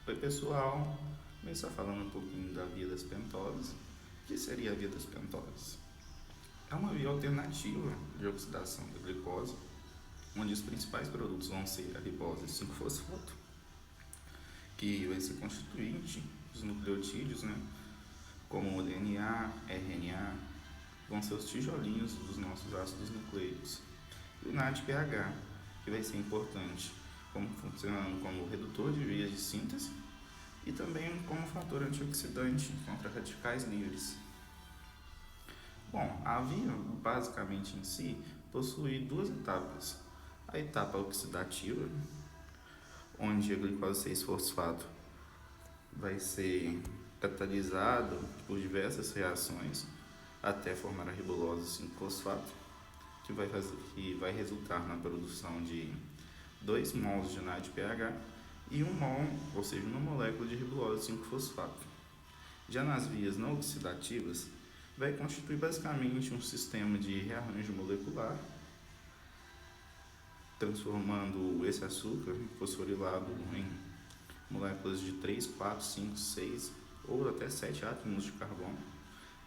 Oi pessoal, vou começar falando um pouquinho da via das pentoses. O que seria a via das pentoses? É uma via alternativa de oxidação da glicose, onde os principais produtos vão ser a ribose 5-fosfato, que vai ser constituinte dos nucleotídeos, como o DNA, RNA, vão ser os tijolinhos dos nossos ácidos nucleicos. E o NADPH, que vai ser importante funcionando como redutor de vias de síntese e também como fator antioxidante contra radicais livres. Bom, a via, basicamente em si, possui duas etapas. A etapa oxidativa, onde a glicose 6-fosfato vai ser catalisado por diversas reações até formar a ribulose 5-fosfato, que vai resultar na produção de 2 mols de NADPH e 1 mol, ou seja, uma molécula de ribulose 5-fosfato. Já nas vias não oxidativas, vai constituir basicamente um sistema de rearranjo molecular, transformando esse açúcar fosforilado em moléculas de 3, 4, 5, 6 ou até 7 átomos de carbono.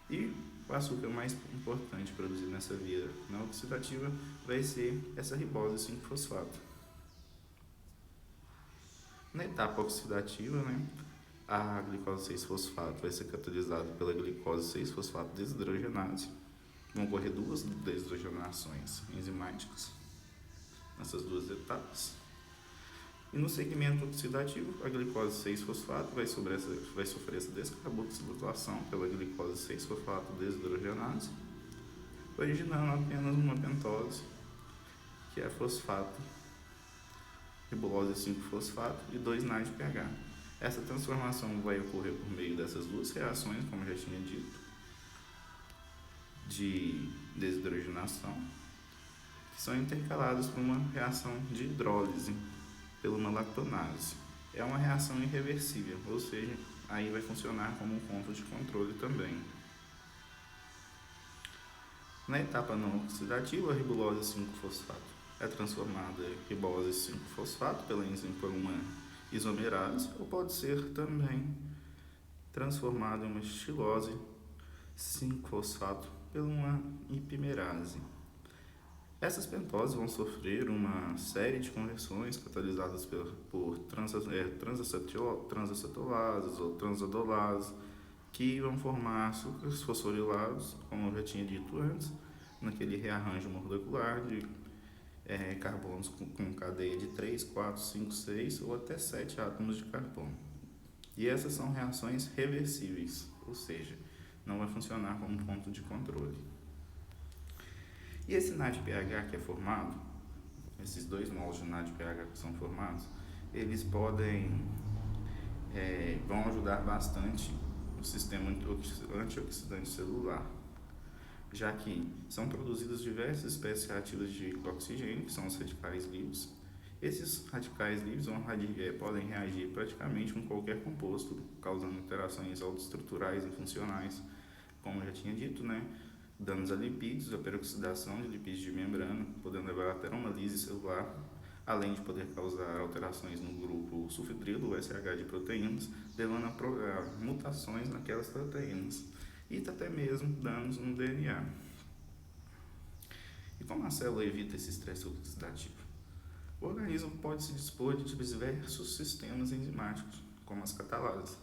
E o açúcar mais importante produzido nessa via não oxidativa vai ser essa ribose 5-fosfato. Na etapa oxidativa, a glicose 6-fosfato vai ser catalisada pela glicose 6-fosfato desidrogenase. Vão ocorrer duas desidrogenações enzimáticas nessas duas etapas. E no segmento oxidativo, a glicose 6-fosfato vai sofrer essa descarboxilação pela glicose 6-fosfato desidrogenase, originando apenas uma pentose, que é fosfato, ribulose 5-fosfato e 2 NADPH. Essa transformação vai ocorrer por meio dessas duas reações, como eu já tinha dito, de desidrogenação, que são intercaladas por uma reação de hidrólise pela uma lactonase. É uma reação irreversível, ou seja, aí vai funcionar como um ponto de controle também. Na etapa não oxidativa, a ribulose 5-fosfato é transformada em ribose 5-fosfato pela enzima por uma isomerase, ou pode ser também transformada em uma estilose 5-fosfato por uma hipimerase. Essas pentoses vão sofrer uma série de conversões catalisadas por transacetolases ou transadolases, que vão formar açúcares fosforilados, como eu já tinha dito antes, naquele rearranjo molecular de carbonos com cadeia de 3, 4, 5, 6 ou até 7 átomos de carbono. E essas são reações reversíveis, ou seja, não vai funcionar como ponto de controle. E esse NADPH que é formado, esses 2 mols de NADPH que são formados, eles vão ajudar bastante no sistema antioxidante celular, já que são produzidas diversas espécies reativas de oxigênio, que são os radicais livres. Esses radicais livres podem reagir praticamente com qualquer composto, causando interações autoestruturais e funcionais, como eu já tinha dito, danos a lipídios, a peroxidação de lipídios de membrana, podendo levar até uma lise celular, além de poder causar alterações no grupo sulfidrilo, o SH de proteínas, levando a mutações naquelas proteínas e até mesmo danos no DNA. E como a célula evita esse estresse oxidativo? O organismo pode se dispor de diversos sistemas enzimáticos, como as catalases,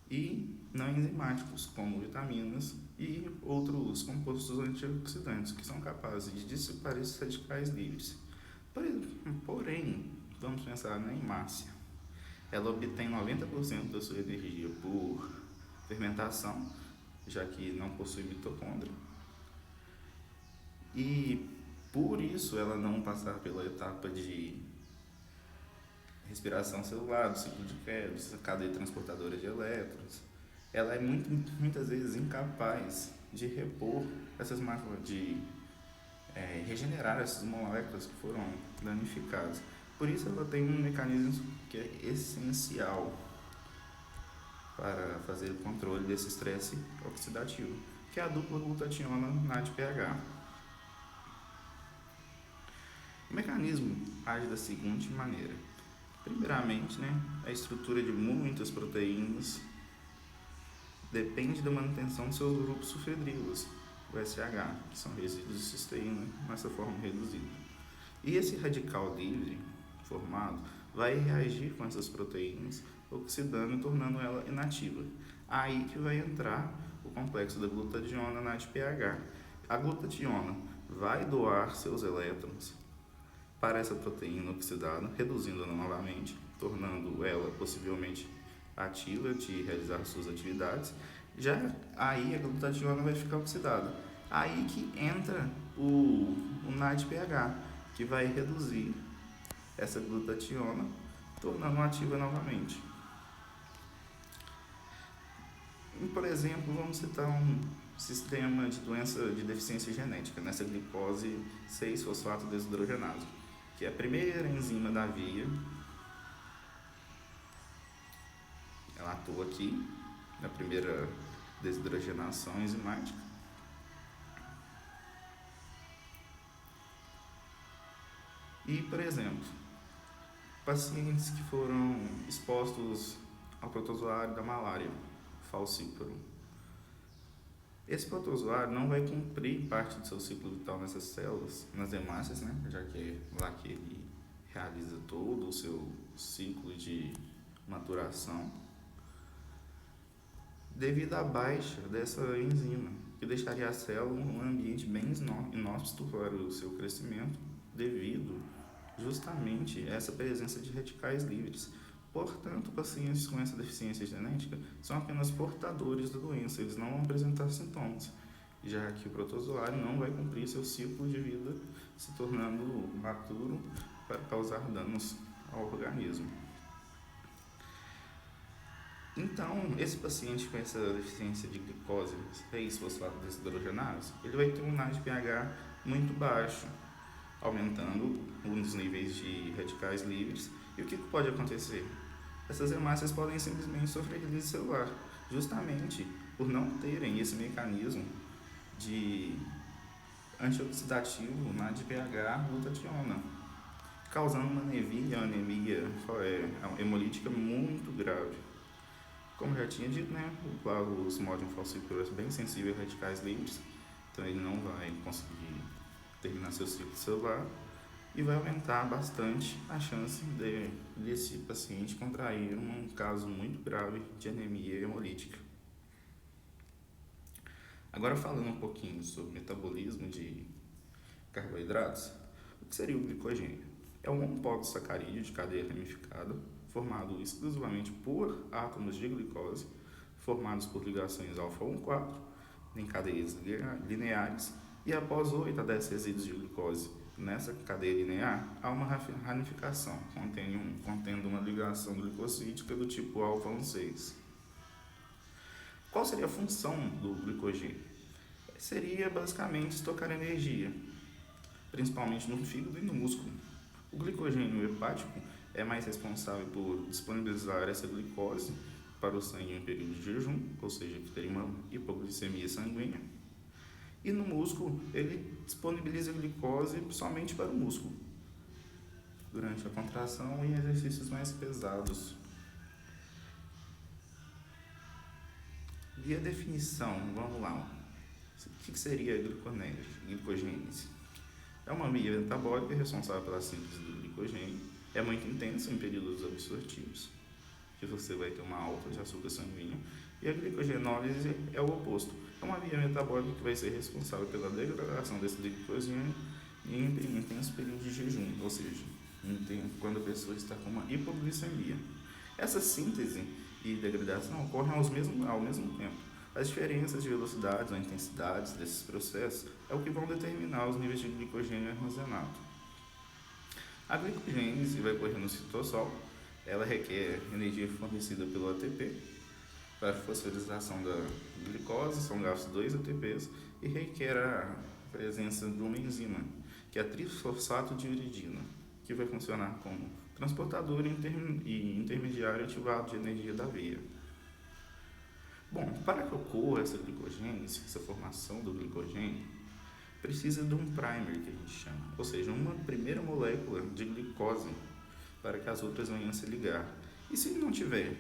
e não enzimáticos, como vitaminas e outros compostos antioxidantes, que são capazes de dissipar esses radicais livres. Porém, vamos pensar na hemácia. Ela obtém 90% da sua energia por fermentação, já que não possui mitocôndria. E por isso ela não passar pela etapa de respiração celular, do ciclo de Krebs, cadeia transportadora de elétrons. Ela é muitas vezes incapaz de repor essas regenerar essas moléculas que foram danificadas. Por isso ela tem um mecanismo que é essencial para fazer o controle desse estresse oxidativo, que é a dupla glutationa NADPH. O mecanismo age da seguinte maneira: Primeiramente, né, a estrutura de muitas proteínas depende da manutenção de seus grupos sulfidrilos, o SH, que são resíduos de cisteína nessa forma reduzida. E esse radical livre formado vai reagir com essas proteínas, oxidando e tornando ela inativa. Aí que vai entrar o complexo da glutationa NADPH. A glutationa vai doar seus elétrons para essa proteína oxidada, reduzindo-a novamente, tornando ela possivelmente ativa de realizar suas atividades. Já aí a glutationa vai ficar oxidada. Aí que entra o NADPH, que vai reduzir essa glutationa, tornando ativa novamente. Por exemplo, vamos citar um sistema de doença de deficiência genética, nessa glicose 6-fosfato desidrogenase, que é a primeira enzima da via. Ela atua aqui na primeira desidrogenação enzimática. E, por exemplo, pacientes que foram expostos ao protozoário da malária, falciparum. Esse protozoário não vai cumprir parte do seu ciclo vital nessas células, nas hemácias, né? Já que é lá que ele realiza todo o seu ciclo de maturação, devido à baixa dessa enzima, que deixaria a célula em um ambiente bem inóspito para o seu crescimento, devido justamente a essa presença de radicais livres. Portanto, pacientes com essa deficiência genética são apenas portadores da doença, eles não vão apresentar sintomas, já que o protozoário não vai cumprir seu ciclo de vida, se tornando maturo para causar danos ao organismo. Então, esse paciente com essa deficiência de glicose 6-fosfato desidrogenase, ele vai ter um NADPH muito baixo, aumentando os níveis de radicais livres. E o que pode acontecer? Essas hemácias podem simplesmente sofrer release celular, justamente por não terem esse mecanismo de antioxidativo NADPH glutationa, causando uma anemia hemolítica muito grave. Como já tinha dito, né, o Plasmodium falciparum é bem sensível a radicais livres, então ele não vai conseguir terminar seu ciclo celular e vai aumentar bastante a chance desse paciente contrair um caso muito grave de anemia hemolítica. Agora, falando um pouquinho sobre o metabolismo de carboidratos, o que seria o glicogênio? É um monopolissacarídeo de cadeia ramificada, formado exclusivamente por átomos de glicose, formados por ligações alfa-1,4 em cadeias lineares, e após 8 a 10 resíduos de glicose nessa cadeia linear, há uma ramificação, contendo uma ligação glicosídica do tipo alfa-1,6. Qual seria a função do glicogênio? Seria basicamente estocar energia, principalmente no fígado e no músculo. O glicogênio hepático é mais responsável por disponibilizar essa glicose para o sangue em período de jejum, ou seja, que teria uma hipoglicemia sanguínea. E no músculo, ele disponibiliza a glicose somente para o músculo, durante a contração e exercícios mais pesados. E a definição, vamos lá. O que seria a glicogênese? É uma via metabólica responsável pela síntese do glicogênio. É muito intensa em períodos absortivos, que você vai ter uma alta de açúcar sanguíneo. E a glicogenólise é o oposto. É uma via metabólica que vai ser responsável pela degradação desse glicogênio em intenso período de jejum, ou seja, quando a pessoa está com uma hipoglicemia. Essa síntese e degradação ocorrem ao mesmo tempo. As diferenças de velocidades ou intensidades desses processos é o que vão determinar os níveis de glicogênio armazenado. A glicogênese vai ocorrer no citosol. Ela requer energia fornecida pelo ATP. Para a fosforização da glicose, são gastos 2 ATPs e requer a presença de uma enzima, que é a trifosfato de uridina, que vai funcionar como transportador e intermediário ativado de energia da veia. Bom, para que ocorra essa glicogênese, essa formação do glicogênio, precisa de um primer, que a gente chama, ou seja, uma primeira molécula de glicose para que as outras venham a se ligar. E se não tiver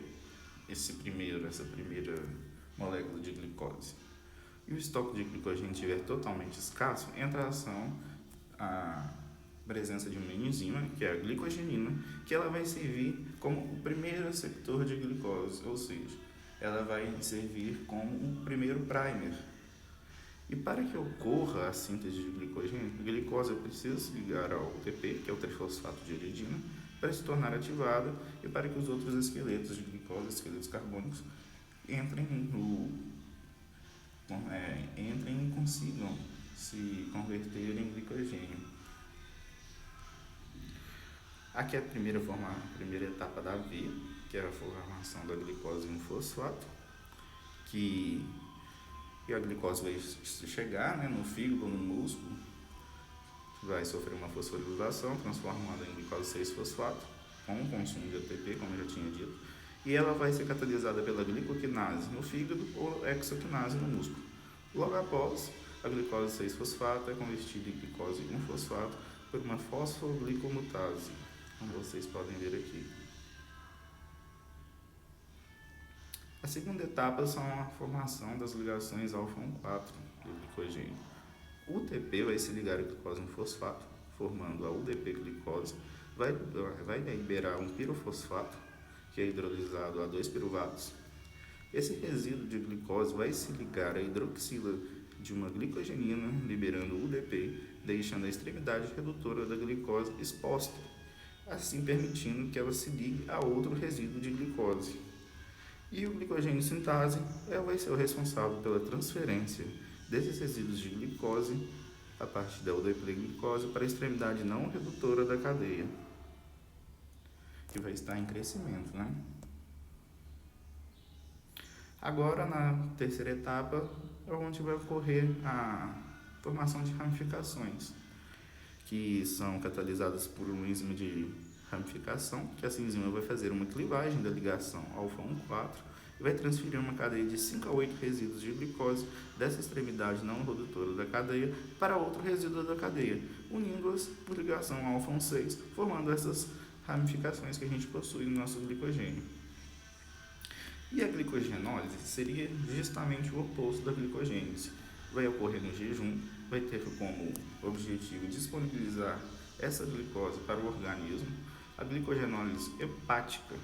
essa primeira molécula de glicose e o estoque de glicogênio estiver totalmente escasso, entra a ação a presença de uma enzima, que é a glicogenina, que ela vai servir como o primeiro receptor de glicose, ou seja, ela vai servir como o primeiro primer. E para que ocorra a síntese de glicogênio, a glicose precisa se ligar ao UTP, que é o trifosfato de uridina, para se tornar ativada e para que os outros esqueletos de glicose, esqueletos carbônicos, entrem e consigam se converter em glicogênio. Aqui é a primeira etapa da via, que é a formação da glicose em fosfato, que a glicose vai chegar, né, no fígado, no músculo, vai sofrer uma fosforilação, transformando em glicose 6-fosfato, com o consumo de ATP, como eu já tinha dito, e ela vai ser catalisada pela glicoquinase no fígado ou hexoquinase no músculo. Logo após, a glicose 6-fosfato é convertida em glicose 1-fosfato por uma fosfoglicomutase, como vocês podem ver aqui. A segunda etapa são a formação das ligações alfa-1,4 do glicogênio. O UTP vai se ligar à glicose 1-fosfato, formando a UDP-glicose, vai liberar um pirofosfato, que é hidrolisado a 2-piruvatos. Esse resíduo de glicose vai se ligar à hidroxila de uma glicogenina, liberando o UDP, deixando a extremidade redutora da glicose exposta, assim permitindo que ela se ligue a outro resíduo de glicose. E o glicogênio sintase vai ser o responsável pela transferência desses resíduos de glicose a partir da UDP-glicose para a extremidade não redutora da cadeia, que vai estar em crescimento, né? Agora, na terceira etapa, é onde vai ocorrer a formação de ramificações, que são catalisadas por uma enzima de ramificação, que essa enzima vai fazer uma clivagem da ligação alfa-1,4 e vai transferir uma cadeia de 5 a 8 resíduos de glicose dessa extremidade não redutora da cadeia para outro resíduo da cadeia, unindo-as por ligação alfa-1,6, formando essas ramificações que a gente possui no nosso glicogênio. E a glicogenólise seria justamente o oposto da glicogênese. Vai ocorrer no jejum, vai ter como objetivo disponibilizar essa glicose para o organismo. A glicogenólise hepática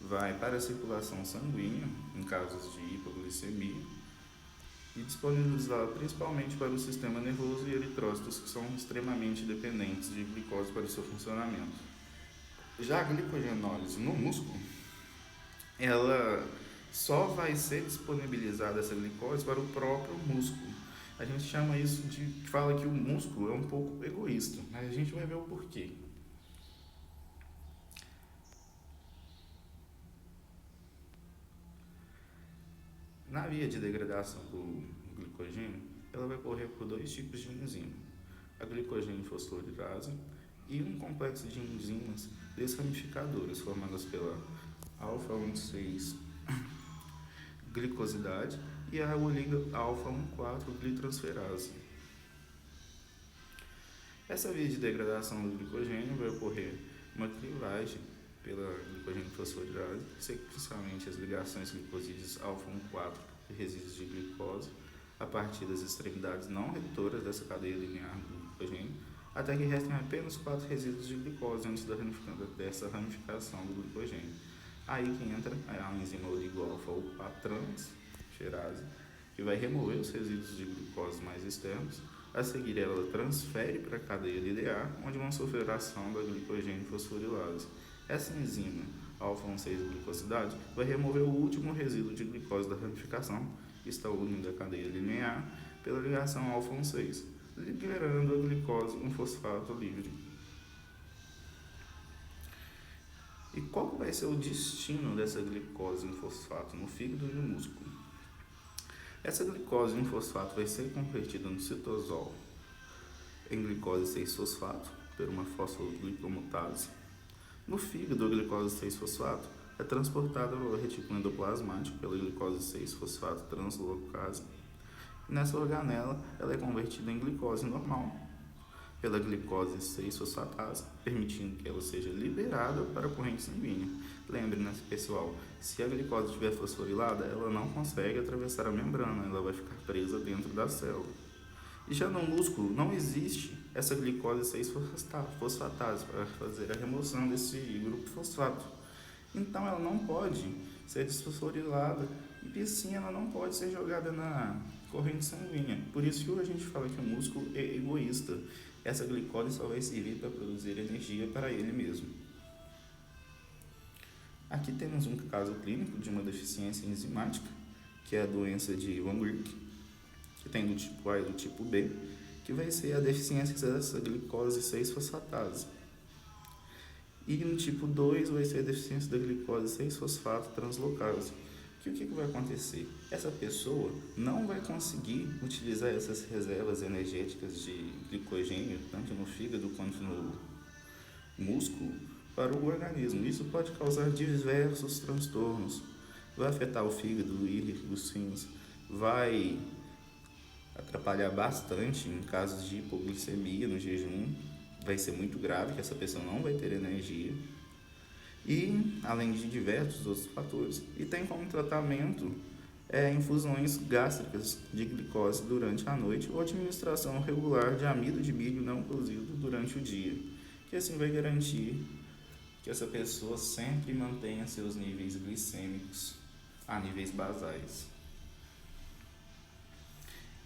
vai para a circulação sanguínea, em casos de hipoglicemia, e disponibilizá-la principalmente para o sistema nervoso e eritrócitos, que são extremamente dependentes de glicose para o seu funcionamento. Já a glicogenólise no músculo, ela só vai ser disponibilizada essa glicose para o próprio músculo. A gente chama isso fala que o músculo é um pouco egoísta, mas a gente vai ver o porquê. Na via de degradação do glicogênio, ela vai correr por dois tipos de enzima, a glicogênio fosforilase e um complexo de enzimas desramificadoras formadas pela alfa-1,6 glicosidade e a oliga alfa-1,4 glitransferase. Essa via de degradação do glicogênio vai ocorrer uma clivagem pela glicogênio fosforilase, sequencialmente as ligações glicosídeas alfa-1,4 de resíduos de glicose a partir das extremidades não redutoras dessa cadeia linear do glicogênio, até que restem apenas 4 resíduos de glicose antes dessa ramificação do glicogênio. Aí que entra a enzima oligo-alfa-transferase, que vai remover os resíduos de glicose mais externos. A seguir, ela transfere para a cadeia linear, onde vão sofrer a ação da glicogênio fosforilase. Essa enzima alfa-1,6 glicosidade vai remover o último resíduo de glicose da ramificação, que está unindo a cadeia linear, pela ligação alfa-1,6, liberando a glicose 1-fosfato livre. E qual vai ser o destino dessa glicose 1-fosfato no fígado e no músculo? Essa glicose 1-fosfato vai ser convertida no citosol em glicose 6-fosfato por uma fosfoglicomutase. No fígado, a glicose 6-fosfato é transportada ao retículo endoplasmático pela glicose 6-fosfato translocase. Nessa organela, ela é convertida em glicose normal. pela glicose 6-fosfatase, permitindo que ela seja liberada para a corrente sanguínea. Lembre, né, pessoal, se a glicose estiver fosforilada, ela não consegue atravessar a membrana, ela vai ficar presa dentro da célula. E já no músculo não existe essa glicose 6-fosfatase para fazer a remoção desse grupo fosfato. Então ela não pode ser desfosforilada e assim ela não pode ser jogada na corrente sanguínea. Por isso que a gente fala que o músculo é egoísta. Essa glicose só vai servir para produzir energia para ele mesmo. Aqui temos um caso clínico de uma deficiência enzimática, que é a doença de Van Wijk, que tem do tipo A e do tipo B, que vai ser a deficiência dessa glicose 6-fosfatase. E no tipo 2 vai ser a deficiência da glicose 6-fosfato translocase. Que o que vai acontecer? Essa pessoa não vai conseguir utilizar essas reservas energéticas de glicogênio, tanto no fígado quanto no músculo, para o organismo. Isso pode causar diversos transtornos. Vai afetar o fígado, os rins, vai atrapalhar bastante em casos de hipoglicemia no jejum. Vai ser muito grave, que essa pessoa não vai ter energia. E além de diversos outros fatores. E tem como tratamento infusões gástricas de glicose durante a noite ou administração regular de amido de milho não cozido durante o dia, que assim vai garantir que essa pessoa sempre mantenha seus níveis glicêmicos a níveis basais.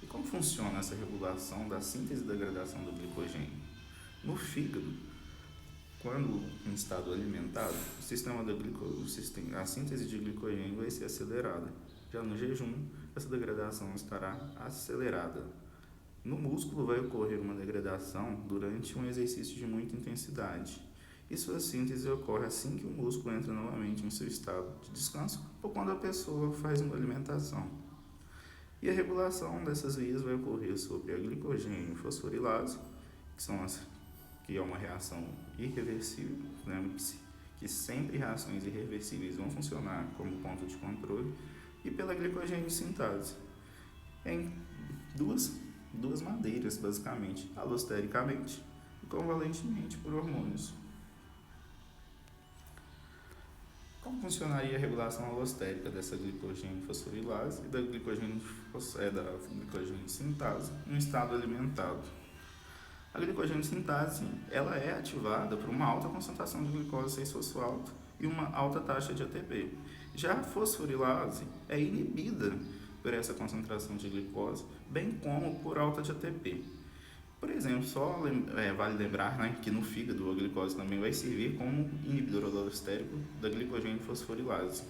E como funciona essa regulação da síntese e degradação do glicogênio? No fígado, quando em estado alimentado, a síntese de glicogênio vai ser acelerada. Já no jejum, essa degradação estará acelerada. No músculo vai ocorrer uma degradação durante um exercício de muita intensidade. E sua síntese ocorre assim que o músculo entra novamente em seu estado de descanso ou quando a pessoa faz uma alimentação. E a regulação dessas vias vai ocorrer sobre a glicogênio fosforilase, que é uma reação irreversível. Lembre-se que sempre reações irreversíveis vão funcionar como ponto de controle, e pela glicogênio sintase, em duas maneiras, basicamente, alostericamente e convalentemente por hormônios. Como funcionaria a regulação alostérica dessa glicogênio fosforilase e da glicogênio sintase no estado alimentado? A glicogênio sintase ela é ativada por uma alta concentração de glicose 6-fosfato e uma alta taxa de ATP. Já a fosforilase é inibida por essa concentração de glicose, bem como por alta de ATP. Por exemplo, vale lembrar, né, que no fígado a glicose também vai servir como inibidor alostérico da glicogênio fosforilase.